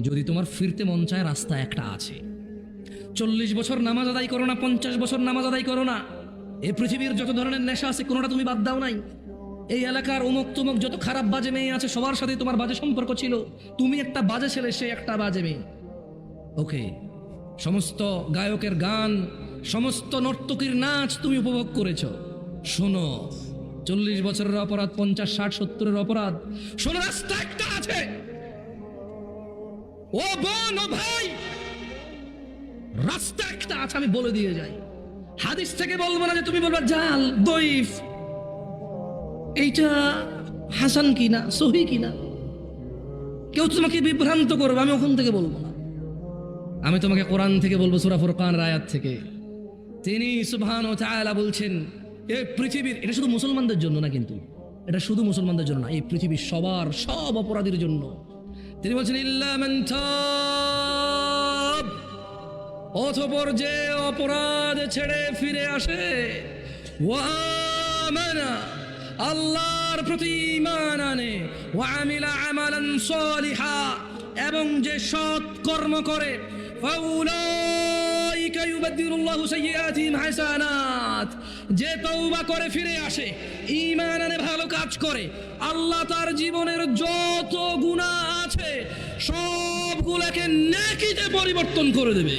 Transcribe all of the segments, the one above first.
যদি তোমার ফিরতে মন চায়, রাস্তা একটা আছে। 40 বছর নামাজ আদায় করো না, 50 বছর নামাজ আদায় করো না, এই পৃথিবীর যত ধরনের নেশা আছে কোনোটা তুমি বাদ দাও নাই। এই এলাকার অমুক তুমুক যত খারাপ বাজে মেয়ে আছে সবার সাথে তোমার বাজে সম্পর্ক ছিল। তুমি একটা বাজে ছেলে, সে একটা বাজে মেয়ে। ওকে, সমস্ত গায়কের গান, সমস্ত নর্তকীর নাচ তুমি উপভোগ করেছো। শোনো, 40 বছরের অপরাধ, 50, 60, 70-এর অপরাধ। শোনো, রাস্তা একটা আছে। ও বোন, ও ভাই, রাস্তা একটা আছে, আমি বলে দিয়ে যাই। হাদিস থেকে বলবো না যে তুমি বলবা জাল, দইফ, এইটা হাসান কিনা, সহি কিনা। কেউ তোমাকে বিভ্রান্ত করবে, আমি ওখান থেকে বলবো না। আমি তোমাকে কোরআন থেকে বলবো, সূরা ফুরকান আয়াত থেকে। তিনি সুবহান ওয়া তাআলা বলছেন, এই পৃথিবীর, এটা শুধু মুসলমানদের জন্য না, কিন্তু এটা শুধু মুসলমানদের জন্য না, এই পৃথিবীর সবার, সব অপরাধীর জন্য। তিনি বলছেন ইল্লা মান তাব, অতঃপর যে অপরাধ ছেড়ে ফিরে আসে, ওয়া আমানা, আল্লাহর প্রতি ঈমান আনে, ওয়া আমিলা আমালান সালিহা, এবং যে সৎ কর্ম করে, ফাউলাইকা ইউবাদদিলুল্লাহু সাইয়্যাতিহিম হাসানাত, যে তওবা করে ফিরে আসে, ঈমান আনে, ভালো কাজ করে, আল্লাহ তার জীবনের যত গুনাহ আছে সবগুলোকে নেকিতে পরিবর্তন করে দেবে।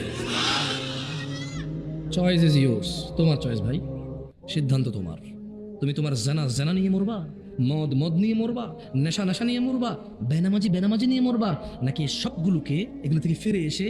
চয়েস ইজ ইয়োর্স, তোমার চয়েস ভাই, সিদ্ধান্ত তোমার। তুমি তোমার জানা নিয়ে মরবা, মদ নিয়ে মরবা, নেশা নিয়ে মরবা, বেনামাজি নিয়ে মরবা, নাকি সবগুলোকে, এগুলো থেকে ফিরে এসে